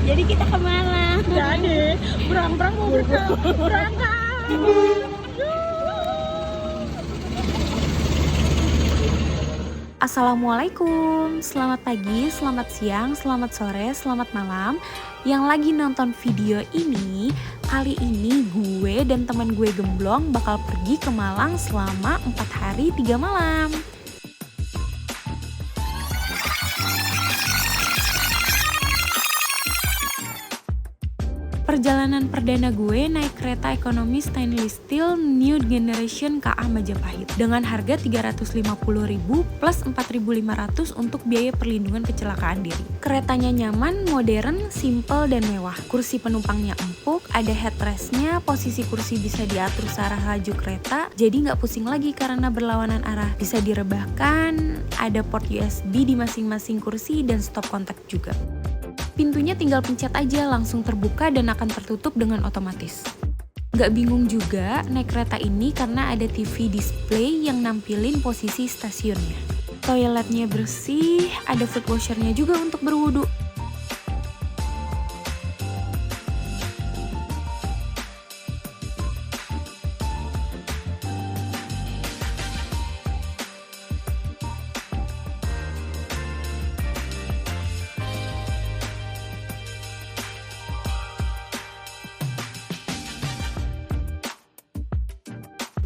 Jadi kita ke Malang. Jadi berang-berang mau berangkat. Assalamualaikum, selamat pagi, selamat siang, selamat sore, selamat malam. Yang lagi nonton video ini, kali ini gue dan teman gue gemblong bakal pergi ke Malang selama 4 hari 3 malam. Perjalanan perdana gue naik kereta ekonomi stainless steel New Generation KA Majapahit dengan harga Rp350.000 plus Rp4.500 untuk biaya perlindungan kecelakaan diri. Keretanya nyaman, modern, simple, dan mewah. Kursi penumpangnya empuk, ada headrestnya, posisi kursi bisa diatur searah laju kereta, jadi nggak pusing lagi karena berlawanan arah. Bisa direbahkan, ada port USB di masing-masing kursi dan stop kontak juga. Pintunya tinggal pencet aja langsung terbuka dan akan tertutup dengan otomatis. Nggak bingung juga naik kereta ini karena ada TV display yang nampilin posisi stasiunnya. Toiletnya bersih, ada foot washernya juga untuk berwudu.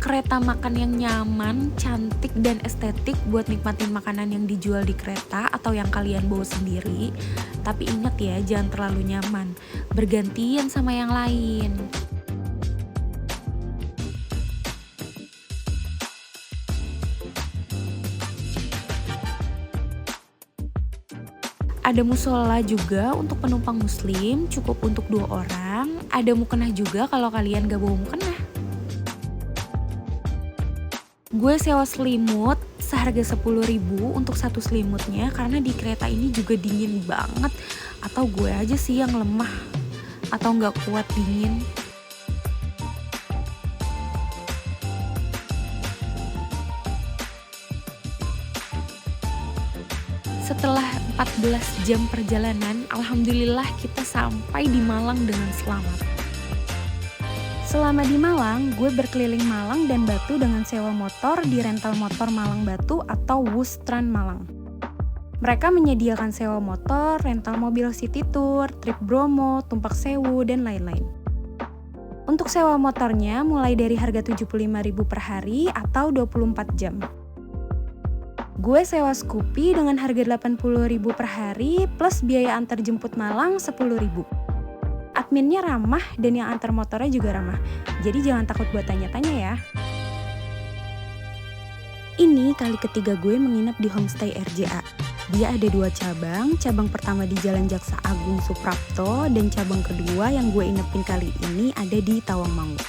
Kereta makan yang nyaman, cantik, dan estetik buat nikmatin makanan yang dijual di kereta atau yang kalian bawa sendiri. Tapi ingat ya, jangan terlalu nyaman, bergantian sama yang lain. Ada musola juga untuk penumpang muslim, cukup untuk 2 orang. Ada mukenah juga kalau kalian gak bawa mukenah. Gue sewa selimut seharga Rp10.000 untuk satu selimutnya karena di kereta ini juga dingin banget. Atau gue aja sih yang lemah atau nggak kuat dingin. Setelah 14 jam perjalanan, alhamdulillah kita sampai di Malang dengan selamat. Selama di Malang, gue berkeliling Malang dan Batu dengan sewa motor di rental motor Malang Batu atau Wustran Malang. Mereka menyediakan sewa motor, rental mobil city tour, trip Bromo, Tumpak Sewu, dan lain-lain. Untuk sewa motornya mulai dari harga Rp75.000 per hari atau 24 jam. Gue sewa Scoopy dengan harga Rp80.000 per hari plus biaya antar jemput Malang Rp10.000. Adminnya ramah dan yang antar motornya juga ramah. Jadi jangan takut buat tanya-tanya ya. Ini kali ketiga gue menginap di homestay RJA. Dia ada 2 cabang. Cabang pertama di Jalan Jaksa Agung Suprapto dan cabang kedua yang gue inepin kali ini ada di Tawangmangu.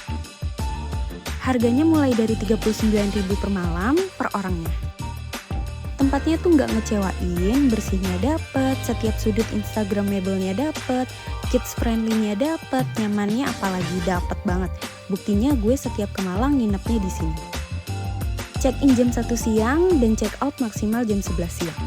Harganya mulai dari Rp39.000 per malam per orangnya. Tempatnya tuh nggak ngecewain, bersihnya dapet, setiap sudut instagramable-nya dapet, kids friendly-nya dapet, nyamannya apalagi dapet banget. Buktinya gue setiap ke Malang nginepnya di sini. Check-in jam 1 siang dan check-out maksimal jam 11 siang.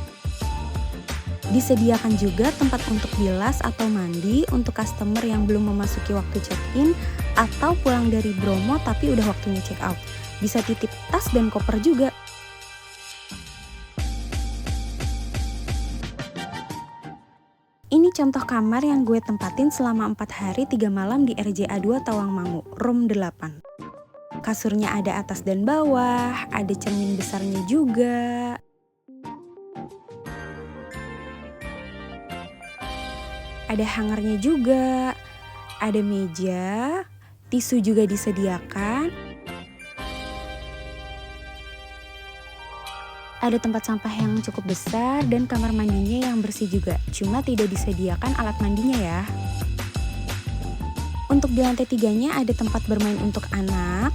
Disediakan juga tempat untuk bilas atau mandi untuk customer yang belum memasuki waktu check-in atau pulang dari Bromo tapi udah waktunya check-out. Bisa titip tas dan koper juga. Ini contoh kamar yang gue tempatin selama 4 hari 3 malam di RJA 2 Tawangmangu, room 8. Kasurnya ada atas dan bawah, ada cermin besarnya juga. Ada hangernya juga, ada meja, tisu juga disediakan. Ada tempat sampah yang cukup besar dan kamar mandinya yang bersih juga. Cuma tidak disediakan alat mandinya ya. Untuk di lantai 3-nya ada tempat bermain untuk anak.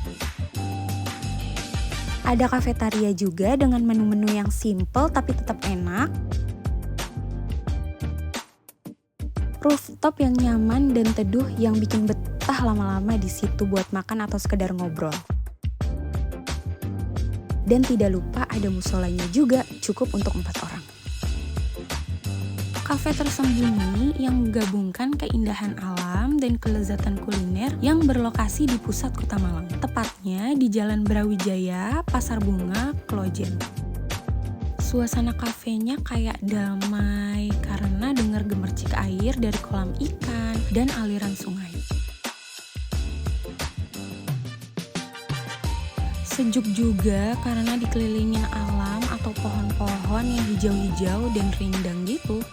Ada kafetaria juga dengan menu-menu yang simple tapi tetap enak. Rooftop yang nyaman dan teduh yang bikin betah lama-lama di situ buat makan atau sekedar ngobrol. Dan tidak lupa ada musolanya juga, cukup untuk 4 orang. Kafe tersembunyi yang menggabungkan keindahan alam dan kelezatan kuliner yang berlokasi di pusat kota Malang. Tepatnya di Jalan Brawijaya, Pasar Bunga, Klojen. Suasana kafenya kayak damai karena dengar gemercik air dari kolam ikan dan aliran sungai. Sejuk juga karena dikelilingin alam atau pohon-pohon yang hijau-hijau dan rindang gitu.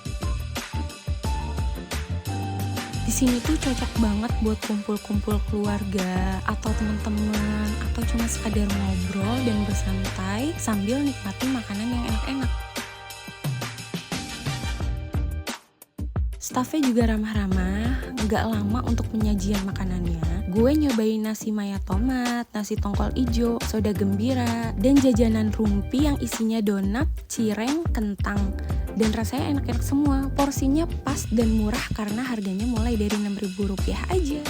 Di sini tuh cocok banget buat kumpul-kumpul keluarga atau teman-teman atau cuma sekadar ngobrol dan bersantai sambil nikmati makanan yang enak-enak. Staffnya juga ramah-ramah, gak lama untuk penyajian makanannya. Gue nyobain nasi maya tomat, nasi tongkol ijo, soda gembira, dan jajanan rumpi yang isinya donat, cireng, kentang. Dan rasanya enak-enak semua, porsinya pas dan murah karena harganya mulai dari Rp6.000 aja.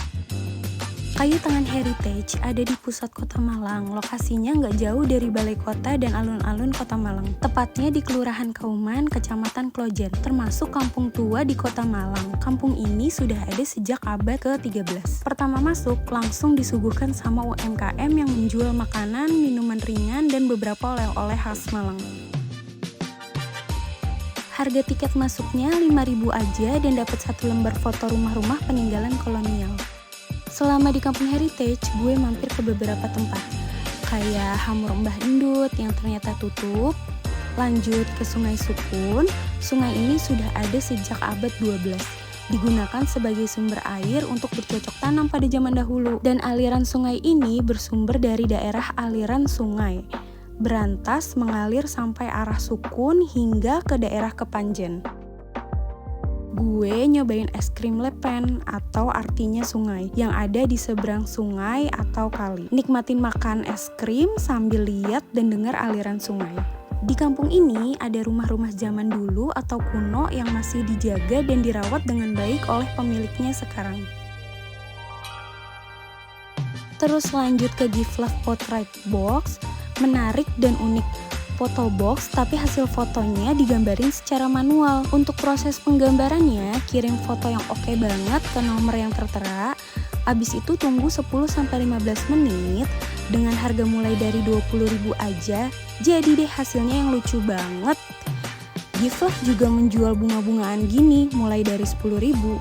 Kayu Tangan Heritage ada di pusat kota Malang, lokasinya nggak jauh dari balai kota dan alun-alun kota Malang. Tepatnya di Kelurahan Kauman, Kecamatan Klojen, termasuk kampung tua di kota Malang. Kampung ini sudah ada sejak abad ke-13. Pertama masuk, langsung disuguhkan sama UMKM yang menjual makanan, minuman ringan, dan beberapa oleh-oleh khas Malang. Harga tiket masuknya Rp5.000 aja dan dapat 1 lembar foto rumah-rumah peninggalan kolonial. Selama di Kampung Heritage, gue mampir ke beberapa tempat, kayak Hamur Mbah Endut yang ternyata tutup, lanjut ke Sungai Sukun. Sungai ini sudah ada sejak abad 12, digunakan sebagai sumber air untuk bercocok tanam pada zaman dahulu. Dan aliran sungai ini bersumber dari daerah aliran sungai Berantas mengalir sampai arah Sukun hingga ke daerah Kepanjen. Gue nyobain es krim lepen atau artinya sungai yang ada di seberang sungai atau kali. Nikmatin makan es krim sambil lihat dan dengar aliran sungai. Di kampung ini ada rumah-rumah zaman dulu atau kuno yang masih dijaga dan dirawat dengan baik oleh pemiliknya sekarang. Terus lanjut ke Gift Love Portrait Box, menarik dan unik. Foto box tapi hasil fotonya digambarin secara manual. Untuk proses penggambarannya, kirim foto yang oke banget ke nomor yang tertera. Abis itu tunggu 10-15 menit dengan harga mulai dari Rp20.000 aja. Jadi deh hasilnya yang lucu banget. Gift Love juga menjual bunga-bungaan gini mulai dari Rp10.000.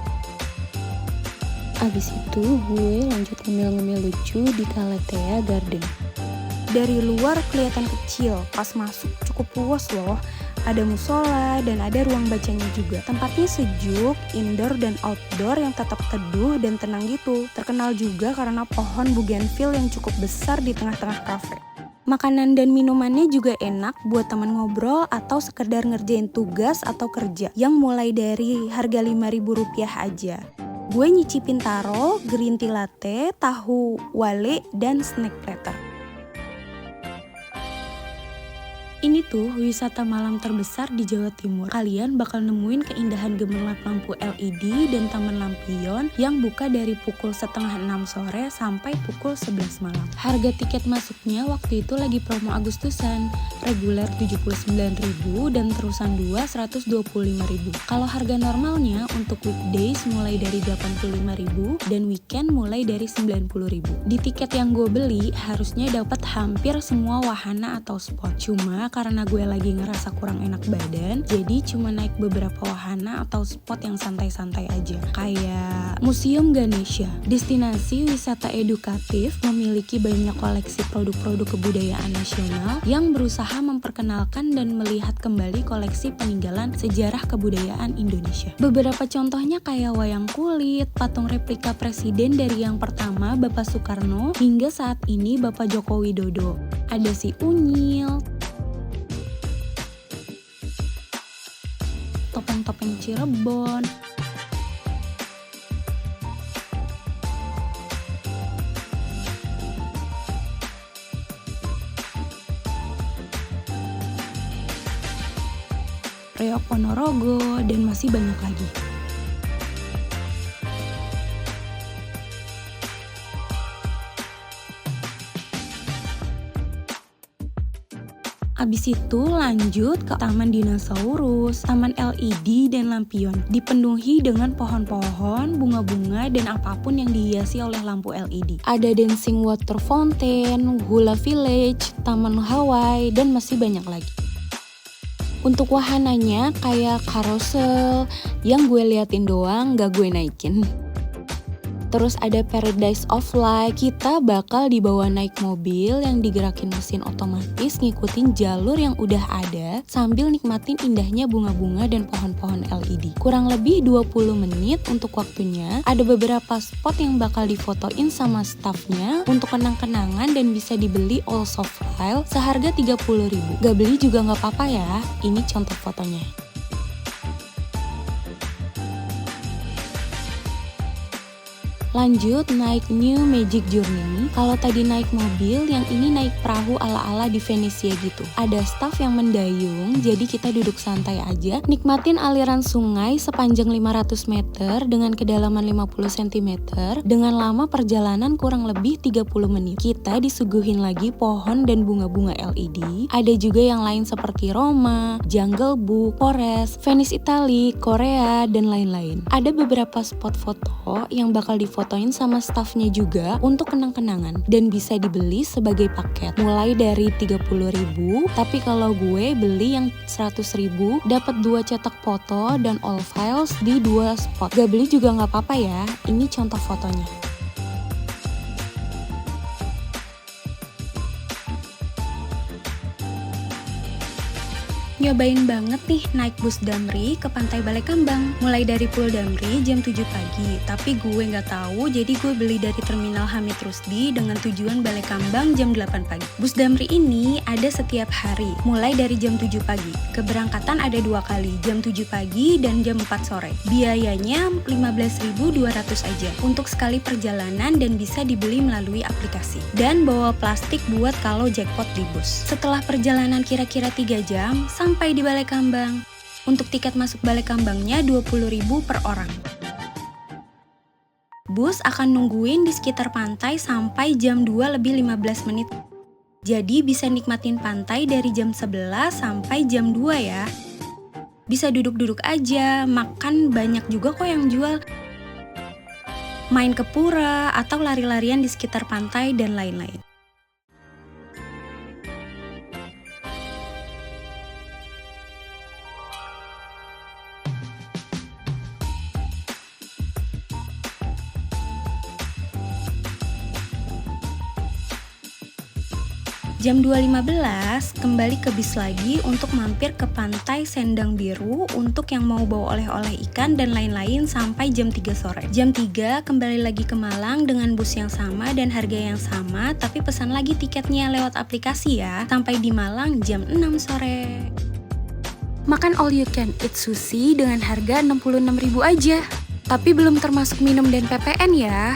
Abis itu gue lanjut ngemil-ngemil lucu di Calathea Garden. Dari luar kelihatan kecil, pas masuk cukup luas loh. Ada musola dan ada ruang bacanya juga. Tempatnya sejuk, indoor dan outdoor yang tetap teduh dan tenang gitu. Terkenal juga karena pohon bougainville yang cukup besar di tengah-tengah kafe. Makanan dan minumannya juga enak buat teman ngobrol atau sekedar ngerjain tugas atau kerja yang mulai dari harga Rp5.000 aja. Gue nyicipin taro, green tea latte, tahu wale, dan snack platter. Ini tuh wisata malam terbesar di Jawa Timur. Kalian bakal nemuin keindahan gemerlap lampu LED dan taman lampion yang buka dari pukul 5:30 sore sampai pukul 11 malam. Harga tiket masuknya waktu itu lagi promo Agustusan. Reguler Rp79.000 dan terusan 2 Rp125.000. Kalau harga normalnya untuk weekdays mulai dari Rp85.000 dan weekend mulai dari Rp90.000. Di tiket yang gue beli harusnya dapat hampir semua wahana atau spot. Cuma karena gue lagi ngerasa kurang enak badan, jadi cuma naik beberapa wahana atau spot yang santai-santai aja. Kayak Museum Ganesha, destinasi wisata edukatif memiliki banyak koleksi produk-produk kebudayaan nasional yang berusaha memperkenalkan dan melihat kembali koleksi peninggalan sejarah kebudayaan Indonesia. Beberapa contohnya kayak wayang kulit, patung replika presiden dari yang pertama Bapak Soekarno hingga saat ini Bapak Joko Widodo. Ada si Unyil, topeng-topeng Cirebon, reok Ponorogo, dan masih banyak lagi. Abis itu lanjut ke Taman Dinosaurus, Taman LED dan lampion. Dipenuhi dengan pohon-pohon, bunga-bunga, dan apapun yang dihiasi oleh lampu LED. Ada dancing water fountain, hula village, taman Hawaii, dan masih banyak lagi. Untuk wahananya kayak carousel yang gue liatin doang, gak gue naikin. Terus ada Paradise of Light, kita bakal dibawa naik mobil yang digerakin mesin otomatis ngikutin jalur yang udah ada sambil nikmatin indahnya bunga-bunga dan pohon-pohon LED. Kurang lebih 20 menit untuk waktunya, ada beberapa spot yang bakal difotoin sama staffnya untuk kenang-kenangan dan bisa dibeli all soft file seharga 30.000. Gak beli juga gak apa-apa ya, ini contoh fotonya. Lanjut naik New Magic Journey. Kalau tadi naik mobil, yang ini naik perahu ala-ala di Venesia gitu. Ada staff yang mendayung, jadi kita duduk santai aja, nikmatin aliran sungai sepanjang 500 meter dengan kedalaman 50 cm dengan lama perjalanan kurang lebih 30 menit. Kita disuguhin lagi pohon dan bunga-bunga LED. Ada juga yang lain seperti Roma, Jungle Book, Forest, Venice Italy, Korea, dan lain-lain. Ada beberapa spot foto yang bakal difotoin sama staffnya juga untuk kenang-kenangan dan bisa dibeli sebagai paket mulai dari 30.000, tapi kalau gue beli yang 100.000 dapat 2 cetak foto dan all files di 2 spot. Gak beli juga gak apa-apa ya, ini contoh fotonya. Nyobain banget nih naik bus Damri ke Pantai Balai Kambang. Mulai dari Pulau Damri jam 7 pagi, tapi gue nggak tahu jadi gue beli dari Terminal Hamid Rusdi dengan tujuan Balai Kambang jam 8 pagi. Bus Damri ini ada setiap hari, mulai dari jam 7 pagi. Keberangkatan ada 2 kali, jam 7 pagi dan jam 4 sore. Biayanya 15.200 aja untuk sekali perjalanan dan bisa dibeli melalui aplikasi. Dan bawa plastik buat kalau jackpot di bus. Setelah perjalanan kira-kira 3 jam, sampai di Balai Kambang. Untuk tiket masuk Balai Kambangnya 20.000 per orang. Bus akan nungguin di sekitar pantai sampai jam 2:15 menit. Jadi bisa nikmatin pantai dari jam 11 sampai jam 2 ya. Bisa duduk-duduk aja, makan banyak juga kok yang jual. Main ke pura atau lari-larian di sekitar pantai dan lain-lain. Jam 2.15 kembali ke bis lagi untuk mampir ke Pantai Sendang Biru untuk yang mau bawa oleh-oleh ikan dan lain-lain sampai jam 3 sore. Jam 3 kembali lagi ke Malang dengan bus yang sama dan harga yang sama, tapi pesan lagi tiketnya lewat aplikasi ya. Sampai di Malang jam 6 sore. Makan all you can eat sushi dengan harga 66.000 aja. Tapi belum termasuk minum dan PPN ya.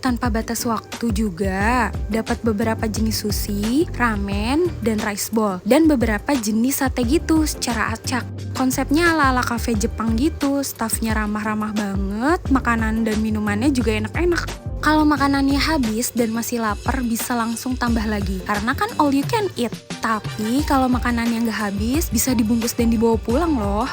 Tanpa batas waktu juga, dapat beberapa jenis sushi, ramen, dan rice ball, dan beberapa jenis sate gitu secara acak. Konsepnya ala-ala cafe Jepang gitu, staffnya ramah-ramah banget, makanan dan minumannya juga enak-enak. Kalau makanannya habis dan masih lapar bisa langsung tambah lagi, karena kan all you can eat. Tapi kalau makanannya nggak habis, bisa dibungkus dan dibawa pulang loh.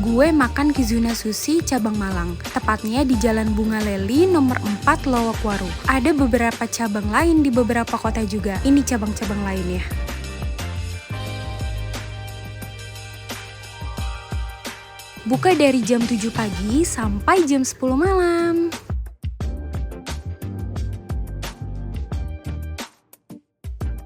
Gue makan Kizuna Sushi cabang Malang, tepatnya di Jalan Bunga Leli nomor 4 Lowokwaru. Ada beberapa cabang lain di beberapa kota juga. Ini cabang-cabang lainnya. Buka dari jam 7 pagi sampai jam 10 malam.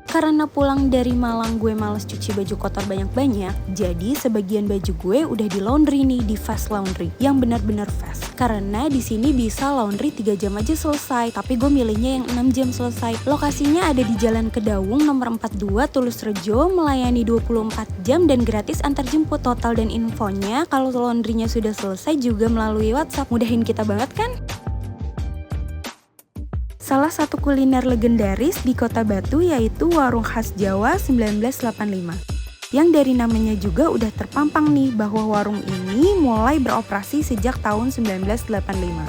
Karena pulang dari Malang gue males cuci baju kotor banyak-banyak, jadi sebagian baju gue udah di laundry nih di Fast Laundry yang benar-benar fast. Karena di sini bisa laundry 3 jam aja selesai, tapi gue milihnya yang 6 jam selesai. Lokasinya ada di Jalan Kedawung nomor 42 Tulus Rejo, melayani 24 jam dan gratis antar jemput. Total dan infonya kalau laundrynya sudah selesai juga melalui WhatsApp. Mudahin kita banget kan? Salah satu kuliner legendaris di Kota Batu yaitu Warung Khas Jawa 1985. Yang dari namanya juga udah terpampang nih bahwa warung ini mulai beroperasi sejak tahun 1985.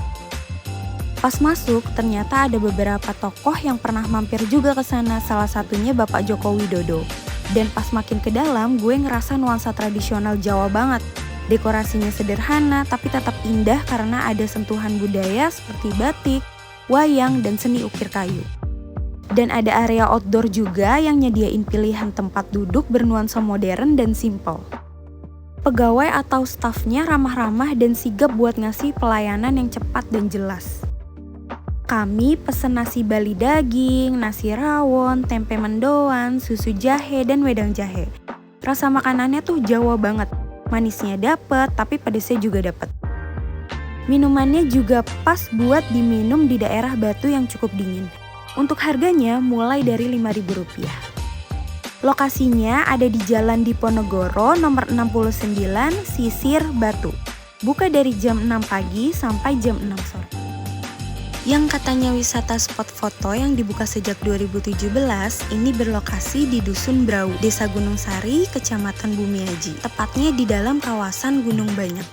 Pas masuk, ternyata ada beberapa tokoh yang pernah mampir juga ke sana, salah satunya Bapak Joko Widodo. Dan pas makin ke dalam, gue ngerasa nuansa tradisional Jawa banget. Dekorasinya sederhana tapi tetap indah karena ada sentuhan budaya seperti batik, wayang, dan seni ukir kayu. Dan ada area outdoor juga yang nyediain pilihan tempat duduk bernuansa modern dan simple. Pegawai atau stafnya ramah-ramah dan sigap buat ngasih pelayanan yang cepat dan jelas. Kami pesen nasi bali daging, nasi rawon, tempe mendoan, susu jahe, dan wedang jahe. Rasa makanannya tuh Jawa banget. Manisnya dapet, tapi pedesnya juga dapet. Minumannya juga pas buat diminum di daerah Batu yang cukup dingin. Untuk harganya mulai dari Rp5.000. Lokasinya ada di Jalan Diponegoro nomor 69, Sisir, Batu. Buka dari jam 6 pagi sampai jam 6 sore. Yang katanya wisata spot foto yang dibuka sejak 2017, ini berlokasi di Dusun Brau, Desa Gunung Sari, Kecamatan Bumiaji, tepatnya di dalam kawasan Gunung Banyak.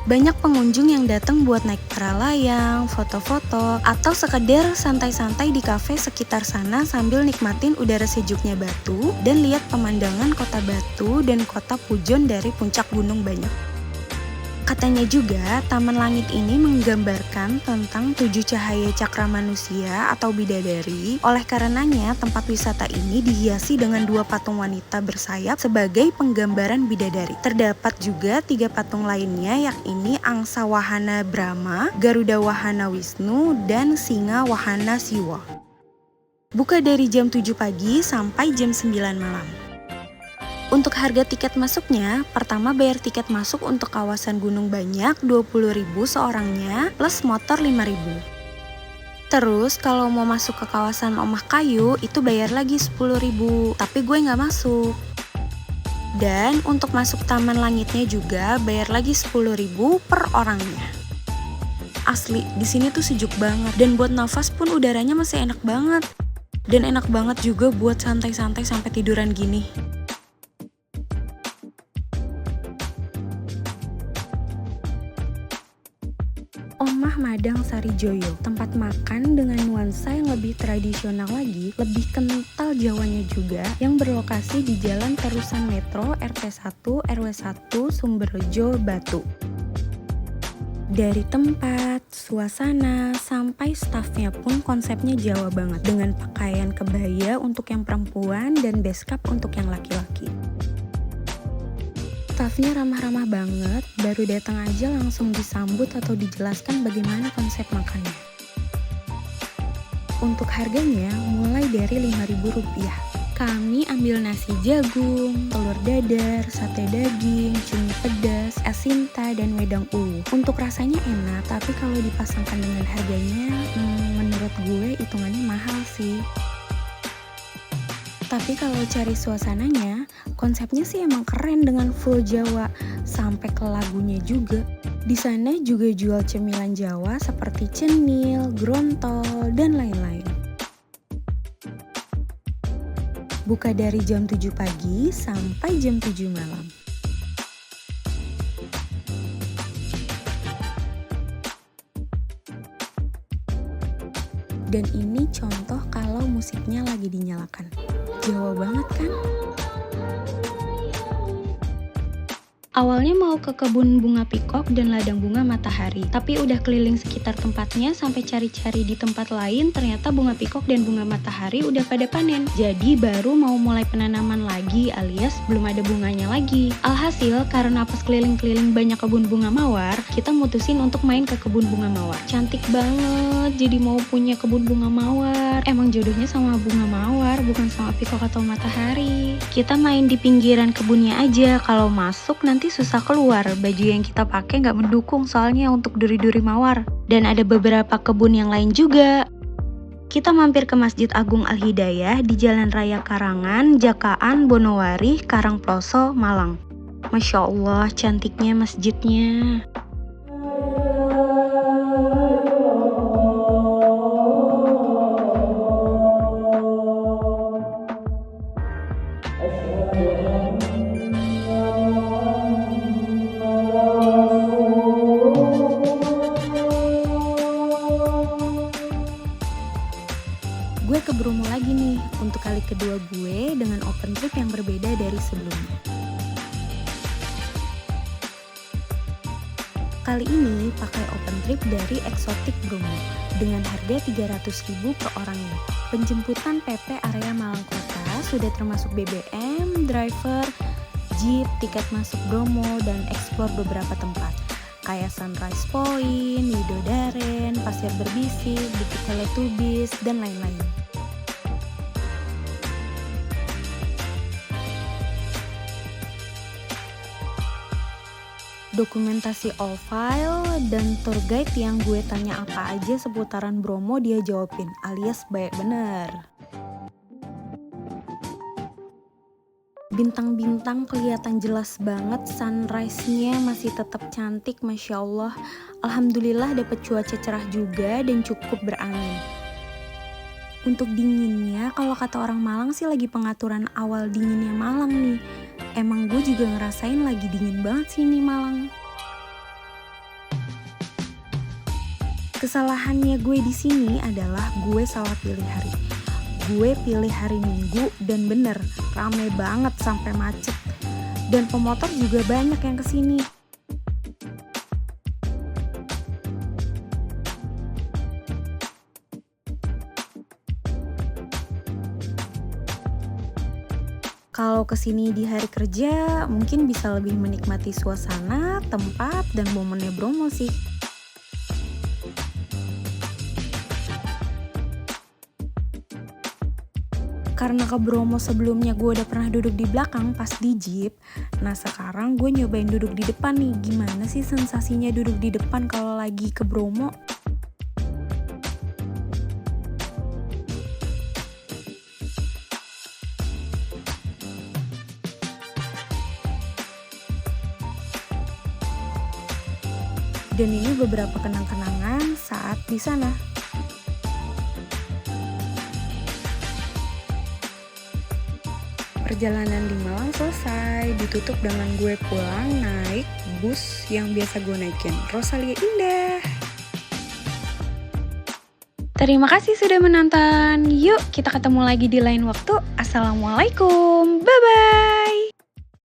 Banyak pengunjung yang datang buat naik para layang, foto-foto, atau sekedar santai-santai di kafe sekitar sana sambil nikmatin udara sejuknya Batu dan lihat pemandangan kota Batu dan kota Pujon dari puncak Gunung Banyak. Katanya juga, Taman Langit ini menggambarkan tentang 7 cahaya cakra manusia atau bidadari. Oleh karenanya, tempat wisata ini dihiasi dengan 2 patung wanita bersayap sebagai penggambaran bidadari. Terdapat juga 3 patung lainnya, yakni Angsa Wahana Brahma, Garuda Wahana Wisnu, dan Singa Wahana Siwa. Buka dari jam 7 pagi sampai jam 9 malam. Untuk harga tiket masuknya, pertama bayar tiket masuk untuk kawasan Gunung Banyak Rp20.000 seorangnya plus motor Rp5.000. Terus kalau mau masuk ke kawasan Omah Kayu itu bayar lagi Rp10.000, tapi gue nggak masuk. Dan untuk masuk Taman Langitnya juga bayar lagi Rp10.000 per orangnya. Asli, di sini tuh sejuk banget dan buat nafas pun udaranya masih enak banget. Dan enak banget juga buat santai-santai sampai tiduran gini. Omah Madang Sarijoyo, tempat makan dengan nuansa yang lebih tradisional lagi, lebih kental Jawanya juga, yang berlokasi di Jalan Terusan Metro RT 1 RW 1 Sumberjo, Batu. Dari tempat, suasana, sampai stafnya pun konsepnya Jawa banget, dengan pakaian kebaya untuk yang perempuan dan beskap untuk yang laki-laki. Stafnya ramah-ramah banget, baru datang aja langsung disambut atau dijelaskan bagaimana konsep makannya. Untuk harganya mulai dari Rp5.000. Kami ambil nasi jagung, telur dadar, sate daging, cumi pedas, es sinta, dan wedang uwu. Untuk rasanya enak, tapi kalau dipasangkan dengan harganya, menurut gue hitungannya mahal sih. Tapi kalau cari suasananya, konsepnya sih emang keren dengan full Jawa, sampai ke lagunya juga. Di sana juga jual cemilan Jawa seperti cenil, grontol, dan lain-lain. Buka dari jam 7 pagi sampai jam 7 malam. Dan ini contoh kalau musiknya lagi dinyalakan. Jawa banget kan? Awalnya mau ke kebun bunga pikok dan ladang bunga matahari, tapi udah keliling sekitar tempatnya sampai cari-cari di tempat lain, ternyata bunga pikok dan bunga matahari udah pada panen. Jadi baru mau mulai penanaman lagi alias belum ada bunganya lagi. Alhasil karena pas keliling-keliling banyak kebun bunga mawar, kita mutusin untuk main ke kebun bunga mawar. Cantik banget, jadi mau punya kebun bunga mawar. Emang jodohnya sama bunga mawar, bukan sama pikok atau matahari. Kita main di pinggiran kebunnya aja, kalau masuk nanti susah keluar, baju yang kita pakai nggak mendukung soalnya untuk duri-duri mawar. Dan ada beberapa kebun yang lain juga. Kita mampir ke Masjid Agung Al-Hidayah di Jalan Raya Karangan, Jakaan, Bonowari, Karangploso, Malang. Masya Allah, cantiknya masjidnya. Gue ke Bromo lagi nih, untuk kali kedua gue dengan open trip yang Kali ini pakai open trip dari Exotic Bromo dengan harga 300.000 per orangnya. Penjemputan PP area Malang Kota sudah termasuk BBM, driver, jeep, tiket masuk Bromo, dan eksplor beberapa tempat kayak Sunrise Point, Widodaren, Pasir Berbisik, Bukit Teletubbies, dan lain-lain. Dokumentasi all file dan tour guide yang gue tanya apa aja seputaran Bromo dia jawabin, alias baik bener. Bintang-bintang kelihatan jelas banget, sunrise-nya masih tetap cantik, Masya Allah. Alhamdulillah dapat cuaca cerah juga dan cukup berangin. Untuk dinginnya, kalau kata orang Malang sih lagi pengaturan awal dinginnya Malang nih. Emang gue juga ngerasain lagi dingin banget sini Malang. Kesalahannya gue di sini adalah gue salah pilih hari. Gue pilih hari Minggu dan bener rame banget sampai macet. Dan pemotor juga banyak yang kesini. Kalau kesini di hari kerja, mungkin bisa lebih menikmati suasana, tempat, dan momennya Bromo sih. Karena ke Bromo sebelumnya gue udah pernah duduk di belakang pas di jeep, nah sekarang gue nyobain duduk di depan nih. Gimana sih sensasinya duduk di depan kalau lagi ke Bromo? Dan ini beberapa kenang-kenangan saat di sana. Perjalanan di Malang selesai, ditutup dengan gue pulang naik bus yang biasa gue naikin, Rosalia Indah. Terima kasih sudah menonton. Yuk kita ketemu lagi di lain waktu. Assalamualaikum. Bye-bye.